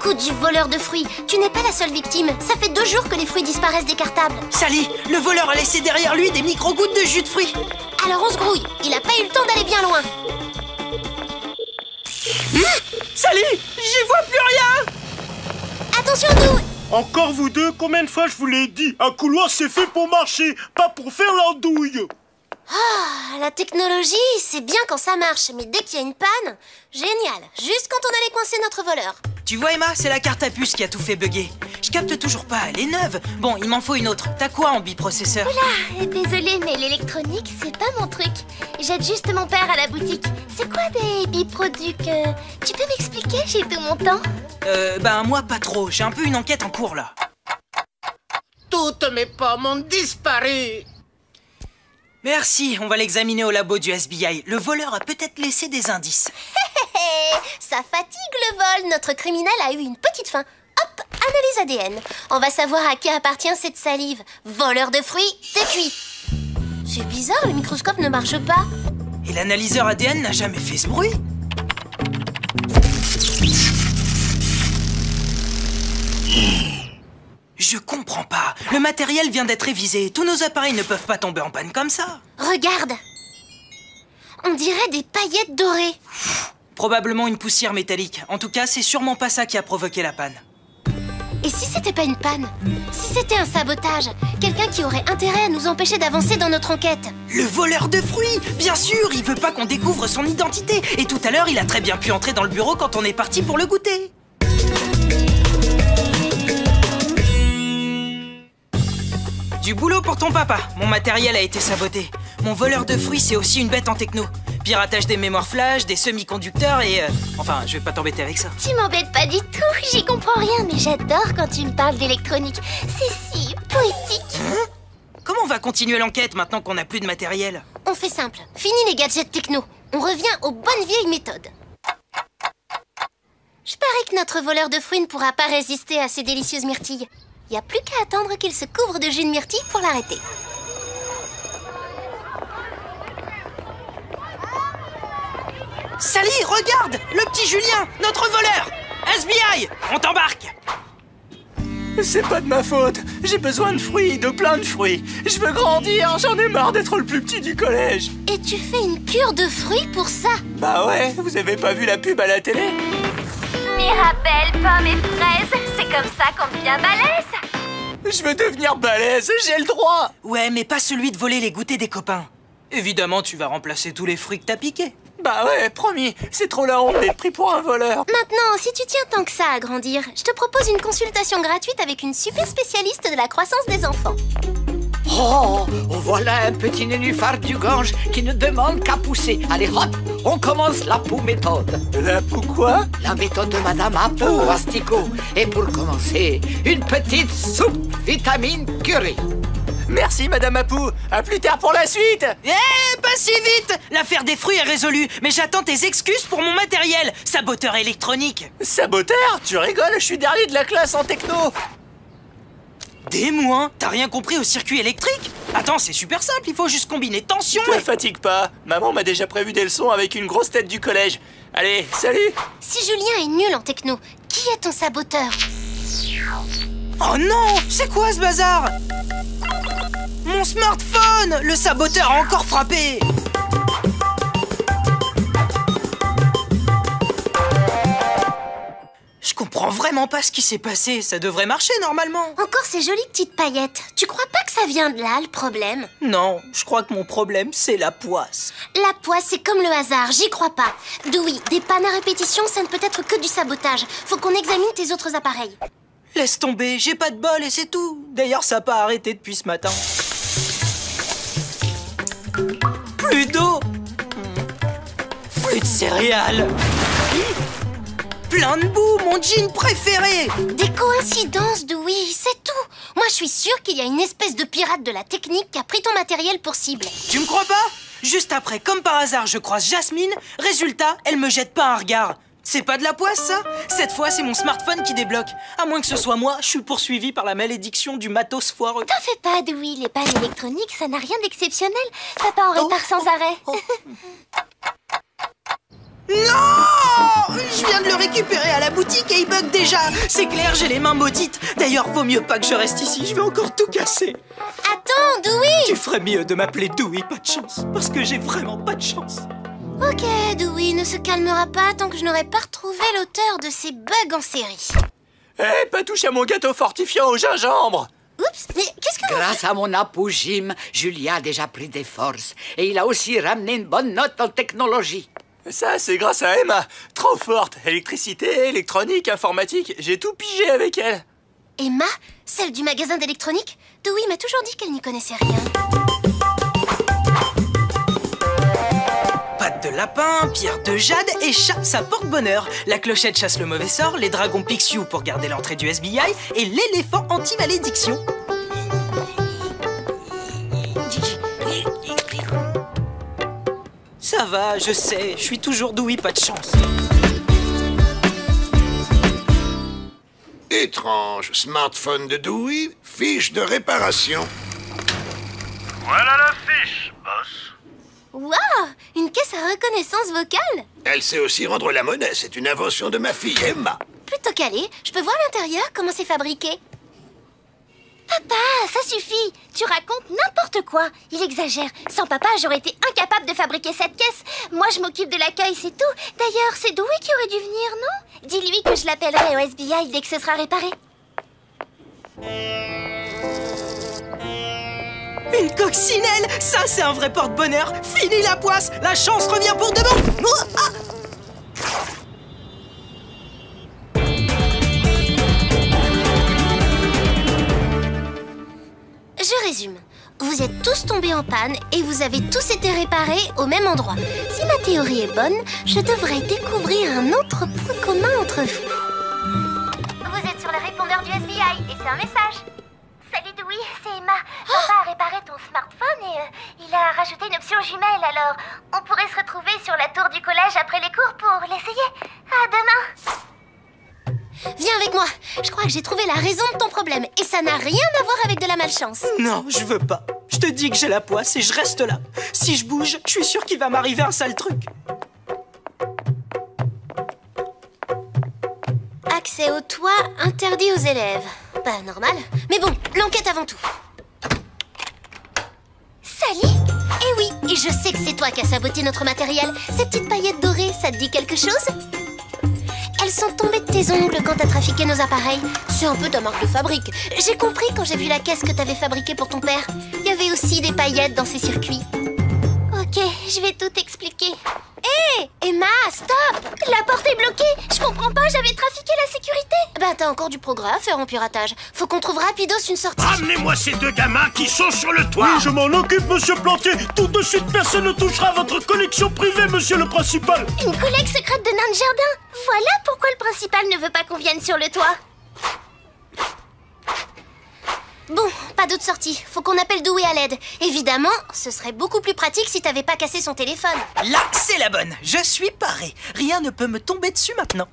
Écoute, du voleur de fruits, tu n'es pas la seule victime. Ça fait 2 jours que les fruits disparaissent des cartables. Sally, le voleur a laissé derrière lui des micro-gouttes de jus de fruits. Alors on se grouille, il a pas eu le temps d'aller bien loin. Sally, j'y vois plus rien. Attention, Dou! Encore vous deux, combien de fois je vous l'ai dit? Un couloir c'est fait pour marcher, pas pour faire l'andouille. Ah, la technologie, c'est bien quand ça marche, mais dès qu'il y a une panne, génial, juste quand on allait coincer notre voleur. Tu vois Emma, c'est la carte à puce qui a tout fait bugger. Je capte toujours pas, elle est neuve. Bon, il m'en faut une autre. T'as quoi en biprocesseur? Oula, désolée, mais l'électronique, c'est pas mon truc. J'aide juste mon père à la boutique. C'est quoi des biproducs Tu peux m'expliquer? J'ai tout mon temps. Ben moi pas trop, j'ai un peu une enquête en cours là. Toutes mes pommes ont disparu. Merci, on va l'examiner au labo du SBI. Le voleur a peut-être laissé des indices. Ça fatigue le vol. Notre criminel a eu une petite faim. Hop, analyse ADN. On va savoir à qui appartient cette salive. Voleur de fruits, t'es cuit. C'est bizarre, le microscope ne marche pas. Et l'analyseur ADN n'a jamais fait ce bruit. Je comprends pas. Le matériel vient d'être révisé. Tous nos appareils ne peuvent pas tomber en panne comme ça. Regarde. On dirait des paillettes dorées. Probablement une poussière métallique. En tout cas, c'est sûrement pas ça qui a provoqué la panne. Et si c'était pas une panne? Si c'était un sabotage? Quelqu'un qui aurait intérêt à nous empêcher d'avancer dans notre enquête? Le voleur de fruits! Bien sûr, il veut pas qu'on découvre son identité. Et tout à l'heure, il a très bien pu entrer dans le bureau quand on est parti pour le goûter. Du boulot pour ton papa. Mon matériel a été saboté. Mon voleur de fruits, c'est aussi une bête en techno. Piratage des mémoires flash, des semi-conducteurs et... Enfin, je vais pas t'embêter avec ça. Tu m'embêtes pas du tout, j'y comprends rien, mais j'adore quand tu me parles d'électronique. C'est si poétique. Hein? Comment on va continuer l'enquête maintenant qu'on n'a plus de matériel? On fait simple, fini les gadgets techno. On revient aux bonnes vieilles méthodes. Je parie que notre voleur de fruits ne pourra pas résister à ces délicieuses myrtilles. Il n'y a plus qu'à attendre qu'il se couvre de jus de myrtille pour l'arrêter. Sally, regarde! Le petit Julien, notre voleur! SBI, on t'embarque! C'est pas de ma faute, j'ai besoin de fruits, de plein de fruits. Je veux grandir, j'en ai marre d'être le plus petit du collège. Et tu fais une cure de fruits pour ça? Bah ouais, vous avez pas vu la pub à la télé? Mirabelle, pommes et fraises, c'est comme ça qu'on devient balèze. Je veux devenir balèze, j'ai le droit. Ouais, mais pas celui de voler les goûters des copains. Évidemment, tu vas remplacer tous les fruits que t'as piqués. Bah ouais, promis, c'est trop la honte d'être pris pour un voleur. Maintenant, si tu tiens tant que ça à grandir, je te propose une consultation gratuite avec une super spécialiste de la croissance des enfants. Oh, voilà un petit nénuphar du Gange qui ne demande qu'à pousser. Allez hop, on commence la poux méthode. La poux quoi? La méthode de Madame Apo, Asticot. Et pour commencer, une petite soupe vitamine curry. Merci Madame Apou, à plus tard pour la suite. Pas si vite! L'affaire des fruits est résolue, mais j'attends tes excuses pour mon matériel, saboteur électronique. Saboteur? Tu rigoles, je suis dernier de la classe en techno. Des moins? T'as rien compris au circuit électrique? Attends, c'est super simple, il faut juste combiner tension Te et... fatigue pas, maman m'a déjà prévu des leçons avec une grosse tête du collège. Allez, salut. Si Julien est nul en techno, qui est ton saboteur? Oh non! C'est quoi ce bazar? Mon smartphone! Le saboteur a encore frappé! Je comprends vraiment pas ce qui s'est passé. Ça devrait marcher normalement. Encore ces jolies petites paillettes. Tu crois pas que ça vient de là, le problème? Non, je crois que mon problème, c'est la poisse. La poisse, c'est comme le hasard, j'y crois pas. Dewey, des pannes à répétition, ça ne peut être que du sabotage. Faut qu'on examine tes autres appareils. Laisse tomber, j'ai pas de bol et c'est tout. D'ailleurs, ça a pas arrêté depuis ce matin. Plus d'eau. Plus de céréales. Plein de boue, mon jean préféré. Des coïncidences, Dewey, c'est tout. Moi, je suis sûre qu'il y a une espèce de pirate de la technique qui a pris ton matériel pour cible. Tu me crois pas? Juste après, comme par hasard, je croise Jasmine. Résultat, elle me jette pas un regard. C'est pas de la poisse, ça? Cette fois, c'est mon smartphone qui débloque. À moins que ce soit moi, je suis poursuivi par la malédiction du matos foireux. T'en fais pas, Dewey, les pannes électroniques, ça n'a rien d'exceptionnel. Papa en répare sans arrêt. Non! Je viens de le récupérer. récupérer à la boutique et il bug déjà. C'est clair, j'ai les mains maudites. D'ailleurs, vaut mieux pas que je reste ici, je vais encore tout casser. Attends, Dewey! Tu ferais mieux de m'appeler Dewey, pas de chance, parce que j'ai vraiment pas de chance. Ok, Dewey ne se calmera pas tant que je n'aurai pas retrouvé l'auteur de ces bugs en série. Eh, pas toucher à mon gâteau fortifiant au gingembre! Oups, mais qu'est-ce que vous Grâce à mon apo Jim, Julia a déjà pris des forces. Et il a aussi ramené une bonne note en technologie. Ça, c'est grâce à Emma. Trop forte. Électricité, électronique, informatique. J'ai tout pigé avec elle. Emma, celle du magasin d'électronique? Dewey m'a toujours dit qu'elle n'y connaissait rien. Pattes de lapin, pierre de jade et chat, ça porte bonheur. La clochette chasse le mauvais sort, les dragons Pixiu pour garder l'entrée du SBI et l'éléphant anti-malédiction. Ça va, je sais, je suis toujours Dewey, pas de chance. Étrange, smartphone de Dewey, fiche de réparation. Voilà la fiche, boss. Waouh, une caisse à reconnaissance vocale? Elle sait aussi rendre la monnaie, c'est une invention de ma fille Emma. Plutôt calé, je peux voir l'intérieur, comment c'est fabriqué? Papa, ça suffit. Tu racontes n'importe quoi. Il exagère. Sans papa, j'aurais été incapable de fabriquer cette caisse. Moi, je m'occupe de l'accueil, c'est tout. D'ailleurs, c'est Dewey qui aurait dû venir, non? Dis-lui que je l'appellerai au SBI dès que ce sera réparé. Une coccinelle, ça c'est un vrai porte-bonheur. Fini la poisse, la chance revient pour de bon. Oh, ah. Je résume. Vous êtes tous tombés en panne et vous avez tous été réparés au même endroit. Si ma théorie est bonne, je devrais découvrir un autre point commun entre vous. Vous êtes sur le répondeur du SBI et c'est un message. Salut Dewey, c'est Emma. Papa a réparé ton smartphone et il a rajouté une option jumelle, alors on pourrait se retrouver sur la tour du collège après les cours pour l'essayer. À demain. Viens avec moi. Je crois que j'ai trouvé la raison de ton problème et ça n'a rien à voir avec de la malchance. Non, je veux pas. Je te dis que j'ai la poisse et je reste là. Si je bouge, je suis sûr qu'il va m'arriver un sale truc. Accès au toit interdit aux élèves. Pas normal. Mais bon, l'enquête avant tout. Sally? Eh oui, et je sais que c'est toi qui as saboté notre matériel. Ces petites paillettes dorées, ça te dit quelque chose? Elles sont tombées de tes ongles quand t'as trafiqué nos appareils. C'est un peu ta marque de fabrique. J'ai compris quand j'ai vu la caisse que t'avais fabriquée pour ton père. Il y avait aussi des paillettes dans ces circuits. Ok, je vais tout expliquer. Hé, Emma, stop! La porte est bloquée. Je comprends pas, j'avais trafiqué la sécurité. Bah, t'as encore du progrès à faire en piratage. Faut qu'on trouve rapidos une sortie. Ramenez-moi ces deux gamins qui sont sur le toit. Oui, je m'en occupe, monsieur Plantier. Tout de suite, personne ne touchera à votre collection privée, monsieur le principal. Une collecte secrète de nains de jardin. Voilà pourquoi le principal ne veut pas qu'on vienne sur le toit. Bon, pas d'autre sortie. Faut qu'on appelle Dewey à l'aide. Évidemment, ce serait beaucoup plus pratique si t'avais pas cassé son téléphone. Là, c'est la bonne. Je suis paré. Rien ne peut me tomber dessus maintenant.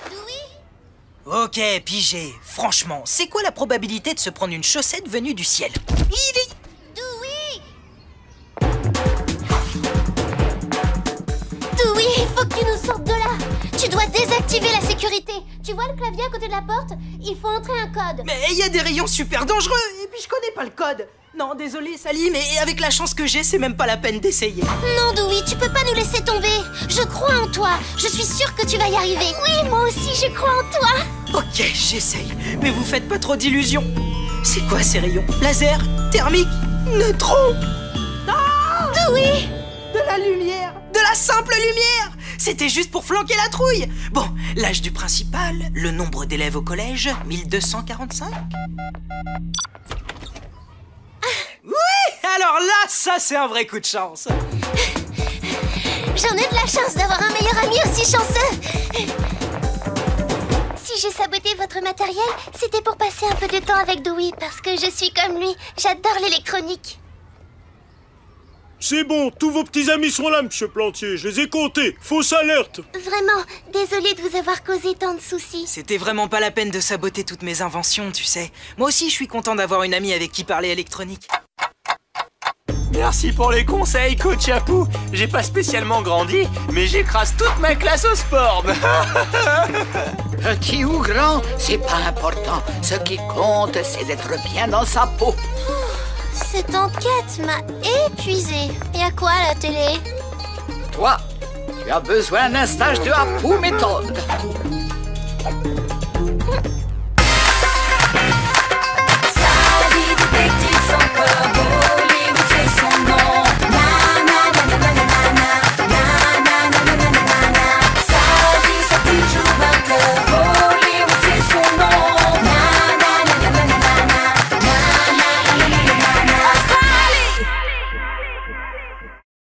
Dewey? Ok, pigé. Franchement, c'est quoi la probabilité de se prendre une chaussette venue du ciel? Dewey, il faut que tu nous sortes de là. Tu dois désactiver la sécurité. Tu vois le clavier à côté de la porte? Il faut entrer un code. Mais il y a des rayons super dangereux. Et puis je connais pas le code. Non, désolé, Sally, mais avec la chance que j'ai, c'est même pas la peine d'essayer. Non, Dewey, tu peux pas nous laisser tomber. Je crois en toi. Je suis sûre que tu vas y arriver. Oui, moi aussi, je crois en toi. Ok, j'essaye. Mais vous faites pas trop d'illusions. C'est quoi ces rayons? Laser? Thermique? Neutron? Dewey! De la lumière! De la simple lumière! C'était juste pour flanquer la trouille. Bon, l'âge du principal, le nombre d'élèves au collège, 1245. Oui, alors là, ça c'est un vrai coup de chance. J'en ai de la chance d'avoir un meilleur ami aussi chanceux. Si j'ai saboté votre matériel, c'était pour passer un peu de temps avec Dewey parce que je suis comme lui. J'adore l'électronique. C'est bon, tous vos petits amis sont là, monsieur Plantier. Je les ai comptés. Fausse alerte. Vraiment, désolée de vous avoir causé tant de soucis. C'était vraiment pas la peine de saboter toutes mes inventions, tu sais. Moi aussi, je suis content d'avoir une amie avec qui parler électronique. Merci pour les conseils, coach Apu. J'ai pas spécialement grandi, mais j'écrase toute ma classe au sport. Petit ou grand, c'est pas important. Ce qui compte, c'est d'être bien dans sa peau. Cette enquête m'a épuisée. Y a quoi à la télé? Toi, tu as besoin d'un stage de Apu méthode.